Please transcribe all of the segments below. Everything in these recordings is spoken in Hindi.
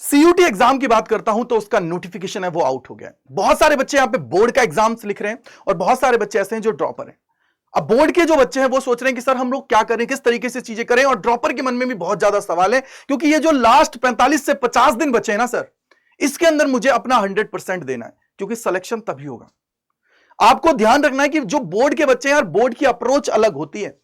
सीयूटी एग्जाम की बात करता हूं तो उसका नोटिफिकेशन है वो आउट हो गया है। बहुत सारे बच्चे यहां पे बोर्ड का एग्जाम्स लिख रहे हैं और बहुत सारे बच्चे ऐसे हैं जो ड्रॉपर हैं। अब बोर्ड के जो बच्चे हैं वो सोच रहे हैं कि सर हम लोग क्या करें, किस तरीके से चीजें करें, और ड्रॉपर के मन में भी बहुत ज्यादा सवाल है क्योंकि ये जो लास्ट 45 से 50 दिन बचे हैं ना सर, इसके अंदर मुझे अपना 100% देना है क्योंकि सिलेक्शन तभी होगा। आपको ध्यान रखना है कि जो बोर्ड के बच्चे हैं यार, बोर्ड की अप्रोच अलग होती है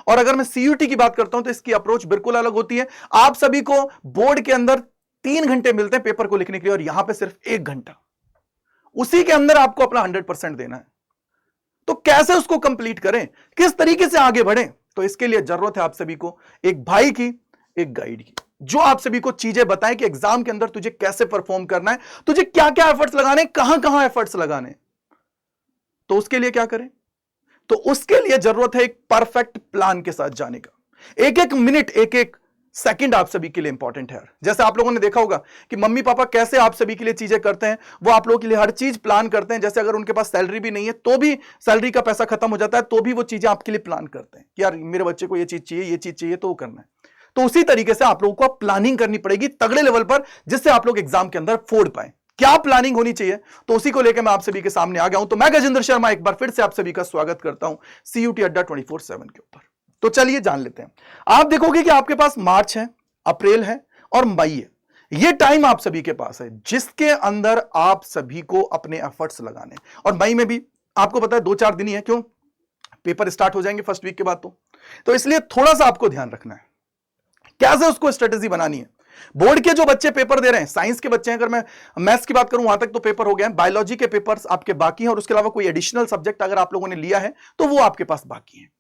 और अगर मैं सीयूटी की बात करता हूं तो इसकी अप्रोच बिल्कुल अलग होती है। आप सभी को बोर्ड के अंदर 3 घंटे मिलते हैं पेपर को लिखने के लिए और यहां पे सिर्फ 1 घंटा, उसी के अंदर आपको अपना 100% देना है। तो कैसे उसको कंप्लीट करें, किस तरीके से आगे बढ़ें, तो इसके लिए जरूरत है आप सभी को एक भाई की, एक गाइड की, जो आप सभी को चीजें बताएं कि एग्जाम के अंदर तुझे कैसे परफॉर्म करना है, तुझे क्या क्या एफर्ट्स लगाने, कहां कहां एफर्ट्स लगाने। तो उसके लिए क्या करें, तो उसके लिए जरूरत है एक परफेक्ट प्लान के साथ जाने का। एक एक मिनट, एक एक सेकंड आप सभी के लिए इंपॉर्टेंट है। जैसे आप लोगों ने देखा होगा कि मम्मी पापा कैसे आप सभी के लिए चीजें करते हैं, वो आप लोगों के लिए हर चीज प्लान करते हैं। जैसे अगर उनके पास सैलरी भी नहीं है तो भी, सैलरी का पैसा खत्म हो जाता है तो भी वो चीजें आपके लिए प्लान करते हैं कि यार मेरे बच्चे को ये चीज चाहिए, ये चीज चाहिए, तो वो करना है। तो उसी तरीके से आप लोगों को प्लानिंग करनी पड़ेगी तगड़े लेवल पर, जिससे आप लोग एग्जाम के अंदर फोड़ पाए। क्या प्लानिंग होनी चाहिए, तो उसी को लेकर मैं आप सभी के सामने आ गया हूं। तो मैं गजेंद्र शर्मा एक बार फिर से आप सभी का स्वागत करता हूं सीयूटी अड्डा 24/7 के ऊपर। तो चलिए जान लेते हैं। आप देखोगे कि आपके पास मार्च है, अप्रैल है और मई है। ये टाइम आप सभी के पास है जिसके अंदर आप सभी को अपने एफर्ट्स लगाने। और मई में भी आपको पता है 2-4 दिन ही है, क्यों, पेपर स्टार्ट हो जाएंगे फर्स्ट वीक के बाद। तो इसलिए थोड़ा सा आपको ध्यान रखना है कैसे उसको स्ट्रेटेजी बनानी है। बोर्ड के जो बच्चे पेपर दे रहे हैं, साइंस के बच्चे हैं, अगर मैं मैथ्स की बात करूं वहां तक तो पेपर हो गए हैं, बायोलॉजी के पेपर्स आपके बाकी हैं और उसके अलावा कोई एडिशनल सब्जेक्ट अगर आप लोगों ने लिया है तो वो आपके पास बाकी है।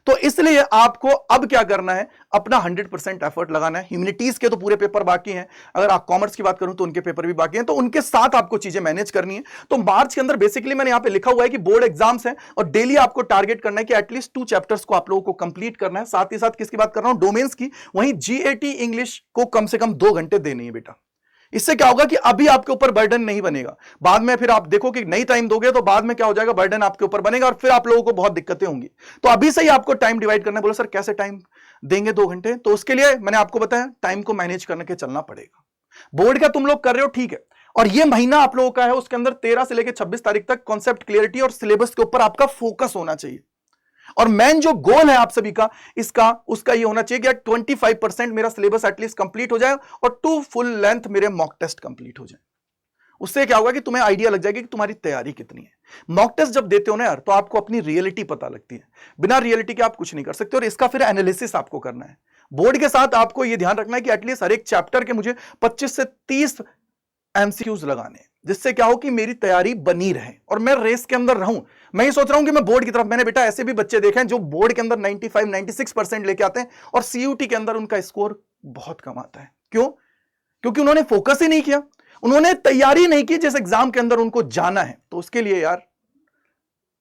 तो इसलिए आपको अब क्या करना है, अपना 100% एफर्ट लगाना है। ह्यूमैनिटीज के तो पूरे पेपर बाकी हैं, अगर आप कॉमर्स की बात करूं तो उनके पेपर भी बाकी हैं, तो उनके साथ आपको चीजें मैनेज करनी है। तो मार्च के अंदर बेसिकली मैंने यहां पे लिखा हुआ है कि बोर्ड एग्जाम्स हैं और डेली आपको टारगेट करना है कि एटलीस्ट 2 चैप्टर्स को आप लोगों को कंप्लीट करना है। साथ ही साथ किसकी बात कर रहा हूं, डोमेन्स की। वहीं जीएटी इंग्लिश को कम से कम 2 घंटे देनी है बेटा। इससे क्या होगा कि अभी आपके ऊपर बर्डन नहीं बनेगा, बाद में फिर आप देखो कि नई टाइम दोगे तो बाद में क्या हो जाएगा, बर्डन आपके ऊपर बनेगा और फिर आप लोगों को बहुत दिक्कतें होंगी। तो अभी से ही आपको टाइम डिवाइड करना है। बोलो सर कैसे टाइम देंगे 2 घंटे, तो उसके लिए मैंने आपको बताया टाइम को मैनेज करने के चलना पड़ेगा। बोर्ड का तुम लोग कर रहे हो ठीक है, और ये महीना आप लोगों का है, उसके अंदर 13 से लेकर 26 तारीख तक कॉन्सेप्ट क्लियरिटी और सिलेबस के ऊपर आपका फोकस होना चाहिए। और मेन जो गोल है आप सभी का इसका, उसका ये होना चाहिए कि 25% मेरा सिलेबस एटलीस्ट कंप्लीट हो जाए और 2 फुल लेंथ मेरे मॉक टेस्ट कंप्लीट हो जाए। उससे क्या होगा कि तुम्हें आइडिया लग जाएगी कि तुम्हारी तैयारी कितनी है। मॉक टेस्ट जब देते हो ना यार, तो आपको अपनी रियलिटी पता लगती है। बिना रियलिटी के आप कुछ नहीं कर सकते और इसका फिर एनालिसिस आपको करना है। बोर्ड के साथ आपको यह ध्यान रखना है कि एटलीस्ट हर एक चैप्टर के मुझे 25 से 30 एमसीक्यूज लगाने, जिससे क्या हो कि मेरी तैयारी बनी रहे और मैं रेस के अंदर रहूं। मैं ये सोच रहा हूं कि मैं बोर्ड की तरफ, मैंने बेटा ऐसे भी बच्चे देखे हैं जो बोर्ड के अंदर 95-96% लेके आते हैं और सीयूटी के अंदर उनका स्कोर बहुत कम आता है। क्यों? क्योंकि उन्होंने फोकस ही नहीं किया, उन्होंने तैयारी नहीं की जिस एग्जाम के अंदर उनको जाना है। तो उसके लिए यार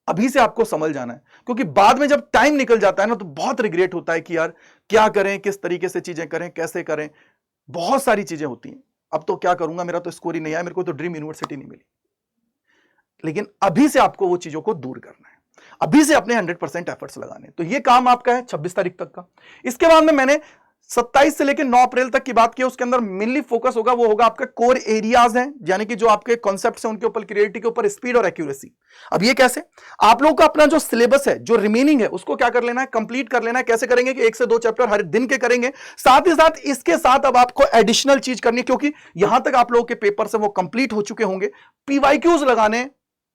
अभी से आपको समझ जाना है, क्योंकि बाद में जब टाइम निकल जाता है ना तो बहुत रिग्रेट होता है कि यार क्या करें, किस तरीके से चीजें करें, कैसे करें, बहुत सारी चीजें होती हैं। अब तो क्या करूंगा, मेरा तो स्कोर ही नहीं आया, मेरे को तो ड्रीम यूनिवर्सिटी नहीं मिली। लेकिन अभी से आपको वो चीजों को दूर करना है, अभी से अपने 100% एफर्ट्स लगाने। तो ये काम आपका है 26 तारीख तक का। इसके बाद में मैंने 27 से लेकर 9 अप्रैल तक की बात की, उसके अंदर मेनली फोकस होगा, वो होगा आपका कोर एरियाज हैं, यानी कि जो आपके कॉन्सेप्ट्स हैं उनके ऊपर, क्लियरिटी के ऊपर, स्पीड और एक्यूरेसी। अब ये कैसे, आप लोगों का अपना जो सिलेबस है, जो रिमेनिंग है, उसको क्या कर लेना है, कंप्लीट कर लेना है। कैसे करेंगे कि 1 से 2 चैप्टर हर दिन के करेंगे। साथ ही साथ इसके साथ अब आपको एडिशनल चीज करनी है, क्योंकि यहां तक आप लोगों के पेपर से वो कंप्लीट हो चुके होंगे। पीवाईक्यूज लगाने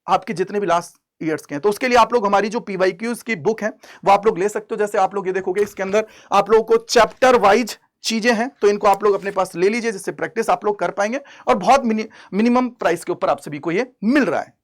आपके जितने भी लास्ट ईयर्स के हैं, तो उसके लिए आप लोग हमारी जो पीवाईक्यूज की बुक है वो आप लोग ले सकते हो। जैसे आप लोग ये देखोगे, इसके अंदर आप लोगों को चैप्टर वाइज चीजें हैं, तो इनको आप लोग अपने पास ले लीजिए, जिससे प्रैक्टिस आप लोग कर पाएंगे और बहुत मिनिमम प्राइस के ऊपर आप सभी को ये मिल रहा है।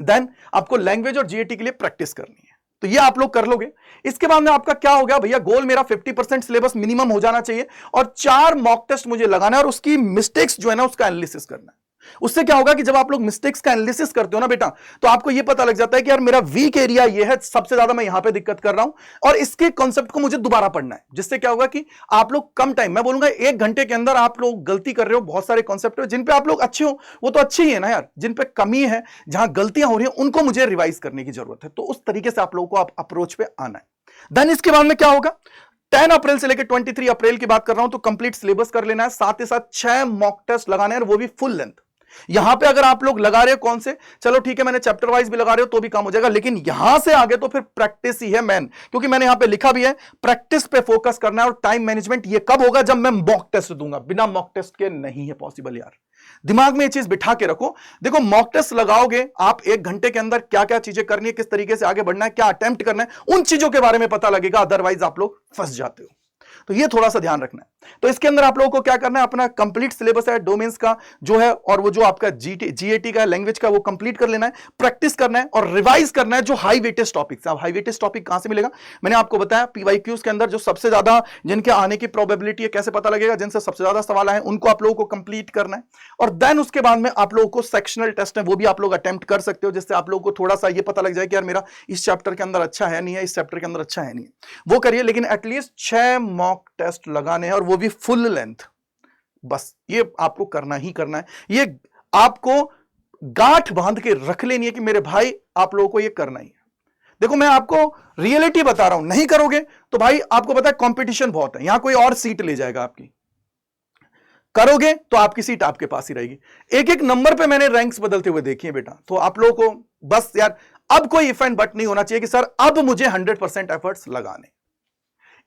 देन आपको लैंग्वेज और जीएटी के लिए प्रैक्टिस करनी है, तो ये आप लोग कर लोगे। इसके बाद में आपका क्या हो गया भैया, गोल मेरा 50% सिलेबस मिनिमम हो जाना चाहिए और 4 मॉक टेस्ट मुझे लगाना है और उसकी मिस्टेक्स जो है ना उसका एनालिसिस करना है। उससे क्या होगा कि जब आप लोग मिस्टेक्स का एनालिसिस करते हो ना बेटा, तो आपको यह पता लग जाता है कि यार मेरा वीक एरिया ये है, सबसे ज्यादा मैं यहां पे दिक्कत कर रहा हूं और इसके कॉन्सेप्ट को मुझे दोबारा पढ़ना है। जिससे क्या होगा कि आप लोग कम टाइम, मैं बोलूंगा 1 घंटे के अंदर आप लोग गलती कर रहे हो। बहुत सारे कॉन्सेप्ट जिन पे आप लोग अच्छे हो वो तो अच्छे ही है ना यार, जिन पे कमी है, जहां गलतियां हो रही है, उनको मुझे रिवाइज करने की जरूरत है। तो उस तरीके से आप लोगों को अप्रोच पे आना है। देन इसके बाद में क्या होगा, 10 अप्रैल से लेकर 23 अप्रैल की बात कर रहा हूं, तो कंप्लीट सिलेबस कर लेना है, साथ ही साथ 6 मॉक टेस्ट लगाने हैं, वो भी फुल लेंथ। यहां पे अगर आप लोग लगा रहे हो कौन से, चलो ठीक है मैंने चैप्टर वाइज भी लगा रहे हो तो भी काम हो जाएगा, लेकिन यहां से आगे तो फिर प्रैक्टिस ही है मैन, क्योंकि मैंने यहां पे लिखा भी है प्रैक्टिस पे फोकस करना है। और टाइम मैनेजमेंट ये कब होगा, जब मैं मॉक टेस्ट दूंगा, बिना मॉक टेस्ट के नहीं है पॉसिबल यार। दिमाग में ये चीज बिठा के रखो। देखो मॉक टेस्ट लगाओगे आप, 1 घंटे के अंदर क्या क्या चीजें करनी है, किस तरीके से आगे बढ़ना है, क्या अटेम्प्ट करना है, उन चीजों के बारे में पता लगेगा, अदरवाइज आप लोग फंस जाते हो। तो ये थोड़ा सा ध्यान रखना है। तो इसके अंदर आप लोगों को क्या करना है, अपना कंप्लीट सिलेबस है डोमेन्स का जो है, और वो जो आपका जीएटी का लैंग्वेज का, वो कंप्लीट कर लेना है, प्रैक्टिस करना है और रिवाइज करना है जो हाई वेटेज टॉपिक्स है। अब हाई वेटेज टॉपिक कहां से मिलेगा, मैंने आपको बताया पीवाईक्यूज के अंदर जो सबसे ज्यादा जिनके आने की प्रोबेबिलिटी है, कैसे पता लगेगा, जिनसे सबसे ज्यादा सवाल आए उनको आप लोगों को कंप्लीट करना है। और देन उसके बाद में आप लोगों को सेक्शनल टेस्ट है, वो भी आप लोग अटेम्प्ट कर सकते हो, जिससे आप लोगों को थोड़ा सा ये पता लग जाए कि यार मेरा इस चैप्टर के अंदर अच्छा है नहीं है, इस चैप्टर के अंदर अच्छा है नहीं है, वो करिए। लेकिन एटलीस्ट 6 मॉक टेस्ट लगाने हैं और वो भी फुल लेंथ, बस ये आपको करना ही करना है। ये आपको गांठ बांध के रख लेनी है कि मेरे भाई आप लोगों को ये करना ही है। देखो मैं आपको रियलिटी बता रहा हूं, नहीं करोगे तो भाई आपको पता है कंपटीशन बहुत है, यहां कोई और सीट ले जाएगा आपकी, करोगे तो आपकी सीट आपके पास ही रहेगी। एक एक नंबर पे मैंने रैंक्स बदलते हुए देखी है बेटा। तो आप लोगों को बस यार अब कोई इफ एंड बट नहीं होना चाहिए कि सर अब मुझे 100% एफर्ट्स लगाने।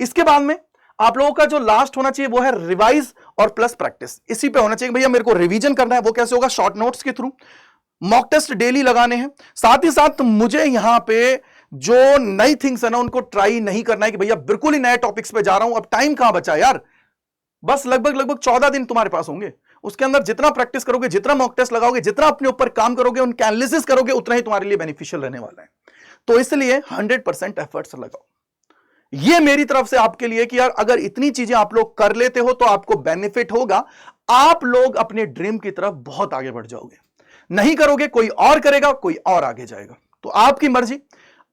इसके बाद में आप लोगों का जो लास्ट होना चाहिए वो है रिवाइज और प्लस प्रैक्टिस। इसी पे होना चाहिए भैया मेरे को रिवीजन करना है, वो कैसे होगा, शॉर्ट नोट्स के थ्रू। मॉक टेस्ट डेली लगाने हैं, साथ ही साथ मुझे यहां पे जो नई थिंग्स है ना उनको ट्राई नहीं करना है कि भैया बिल्कुल ही नए टॉपिक्स पे जा रहा हूं। अब टाइम कहां बचा यार, बस लगभग 14 दिन तुम्हारे पास होंगे। उसके अंदर जितना प्रैक्टिस करोगे, जितना मॉक टेस्ट लगाओगे, जितना अपने ऊपर काम करोगे, उनका एनालिसिस करोगे, उतना ही तुम्हारे लिए बेनिफिशियल रहने वाला है। तो इसलिए 100% एफर्ट्स लगाओ। ये मेरी तरफ से आपके लिए कि यार अगर इतनी चीजें आप लोग कर लेते हो तो आपको बेनिफिट होगा, आप लोग अपने ड्रीम की तरफ बहुत आगे बढ़ जाओगे। नहीं करोगे कोई और करेगा, कोई और आगे जाएगा। तो आपकी मर्जी।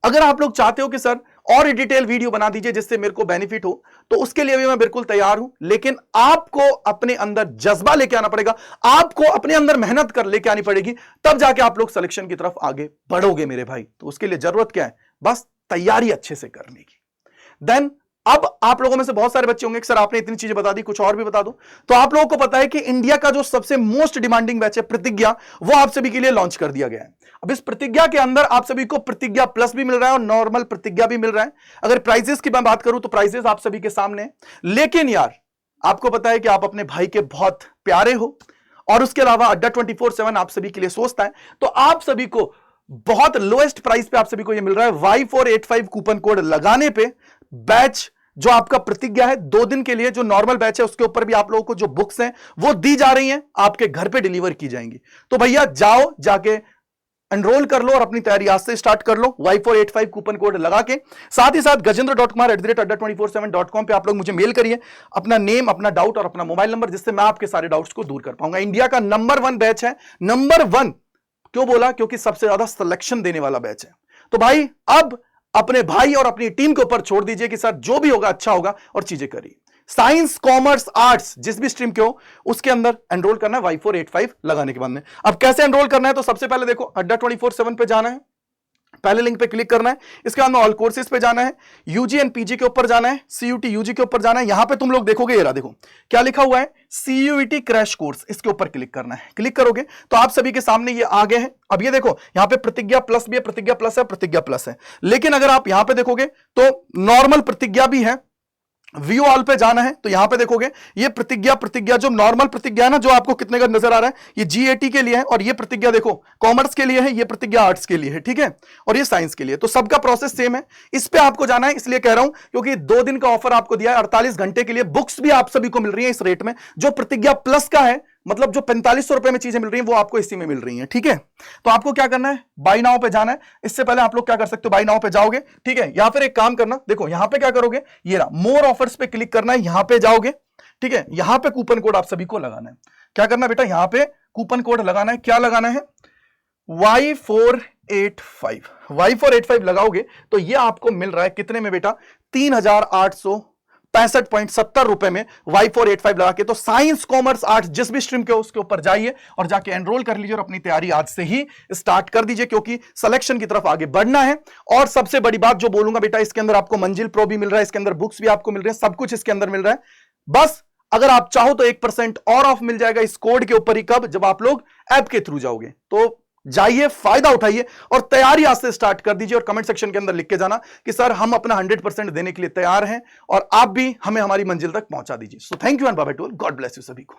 अगर आप लोग चाहते हो कि सर और डिटेल वीडियो बना दीजिए जिससे मेरे को बेनिफिट हो, तो उसके लिए भी मैं बिल्कुल तैयार हूं। लेकिन आपको अपने अंदर जज्बा लेके आना पड़ेगा, आपको अपने अंदर मेहनत कर लेके आनी पड़ेगी, तब जाके आप लोग सिलेक्शन की तरफ आगे बढ़ोगे मेरे भाई। तो उसके लिए जरूरत क्या है, बस तैयारी अच्छे से करने की। देन अब आप लोगों में से बहुत सारे बच्चे होंगे कि सर आपने इतनी चीजें बता दी, कुछ और भी बता दो। तो आप लोगों को पता है कि इंडिया का जो सबसे मोस्ट डिमांडिंग बैच है प्रतिज्ञा, वो आप सभी के लिए लॉन्च कर दिया गया है। अब इस प्रतिज्ञा के अंदर आप सभी को प्रतिज्ञा प्लस भी मिल रहा है और नॉर्मल प्रतिज्ञा भी मिल रहा है। अगर प्राइजेस की मैं बात करूं तो प्राइजेस आप सभी के सामने है। लेकिन यार आपको पता है कि आप अपने भाई के बहुत प्यारे हो और उसके अलावा अड्डा 24/7 आप सभी के लिए सोचता है। तो आप सभी को बहुत लोएस्ट प्राइस पे आप सभी को यह मिल रहा है। Y485 कूपन कोड लगाने पे बैच जो आपका प्रतिज्ञा है 2 दिन के लिए, जो नॉर्मल बैच है उसके ऊपर भी आप लोगों को जो बुक्स हैं वो दी जा रही हैं, आपके घर पे डिलीवर की जाएंगी। तो भैया जाओ जाके एनरोल कर लो और अपनी तैयारी आज से स्टार्ट कर लो Y485 कूपन कोड लगा के। साथ ही साथ gajendra.kumar@adda247.com पे आप लोग मुझे मेल करिए अपना नेम, अपना डाउट और अपना मोबाइल नंबर, जिससे मैं आपके सारे डाउट्स को दूर कर पाऊंगा। इंडिया का नंबर 1 बैच है। नंबर 1 क्यों बोला, क्योंकि सबसे ज्यादा सिलेक्शन देने वाला बैच है। तो भाई अब अपने भाई और अपनी टीम के ऊपर छोड़ दीजिए कि सर जो भी होगा अच्छा होगा और चीजें करिए। साइंस, कॉमर्स, आर्ट्स जिस भी स्ट्रीम के हो उसके अंदर एनरोल करना है Y485 लगाने के बाद में। अब कैसे एनरोल करना है, तो सबसे पहले देखो अड्डा 24/7 पे जाना है, पहले लिंक पे क्लिक करना है। इसके बाद में ऑल कोर्सेज पे जाना है, यूजी एंड पीजी के ऊपर जाना है, सीयूटी यूजी के ऊपर जाना है। यहां पे तुम लोग देखोगे, ये रहा देखो क्या लिखा हुआ है, सीयूईटी क्रैश कोर्स, इसके ऊपर क्लिक करना है। क्लिक करोगे तो आप सभी के सामने ये आ गए हैं। अब ये देखो यहां पे प्रतिज्ञा प्लस भी है, प्रतिज्ञा प्लस है, प्रतिज्ञा प्लस है। लेकिन अगर आप यहां पे देखोगे तो नॉर्मल प्रतिज्ञा भी है, व्यू ऑल पे जाना है। तो यहां पे देखोगे ये प्रतिज्ञा जो नॉर्मल प्रतिज्ञा है ना, जो आपको कितने का नजर आ रहा है, ये जीएटी के लिए है, और ये प्रतिज्ञा देखो कॉमर्स के लिए है, ये प्रतिज्ञा आर्ट्स के लिए है, ठीक है, और ये साइंस के लिए। तो सबका प्रोसेस सेम है, इस पे आपको जाना है। इसलिए कह रहा हूं क्योंकि 2 दिन का ऑफर आपको दिया है, 48 घंटे के लिए बुक्स भी आप सभी को मिल रही है इस रेट में। जो प्रतिज्ञा प्लस का है, मतलब जो 4500 रुपए में चीजें मिल रही हैं वो आपको इसी में मिल रही हैं, ठीक है। तो आपको क्या करना है, बाय नाउ पे जाना है। इससे पहले आप लोग क्या कर सकते हो, बाय नाउ पे जाओगे, ठीक है, या फिर एक काम करना, देखो यहां पे क्या करोगे, ये रहा मोर ऑफर्स पे क्लिक करना है, यहां पे जाओगे, ठीक है। यहां पे कूपन कोड आप सभी को लगाना है। क्या करना है बेटा, यहां पे कूपन कोड लगाना है। क्या लगाना है, Y485 लगाओगे तो ये आपको मिल रहा है कितने में बेटा, 3800 ₹65.70 में Y485 लगा के। तो साइंस, कॉमर्स, आर्ट्स जिस भी स्ट्रीम के हो उसके ऊपर जाइए और जाके एनरोल कर लीजिए और अपनी तैयारी आज से ही स्टार्ट कर दीजिए, क्योंकि सिलेक्शन की तरफ आगे बढ़ना है। और सबसे बड़ी बात जो बोलूंगा बेटा, इसके अंदर आपको मंजिल प्रो भी मिल रहा है, इसके अंदर बुक्स भी आपको मिल रहे हैं, सब कुछ इसके अंदर मिल रहा है। बस अगर आप चाहो तो 1% और ऑफ मिल जाएगा इस कोड के ऊपर ही। कब? जब आप लोग ऐप के थ्रू जाओगे। तो जाइए, फायदा उठाइए और तैयारी आज से स्टार्ट कर दीजिए। और कमेंट सेक्शन के अंदर लिख के जाना कि सर हम अपना 100% देने के लिए तैयार हैं और आप भी हमें हमारी मंजिल तक पहुंचा दीजिए। So thank you and bye bye to all. God bless you सभी को।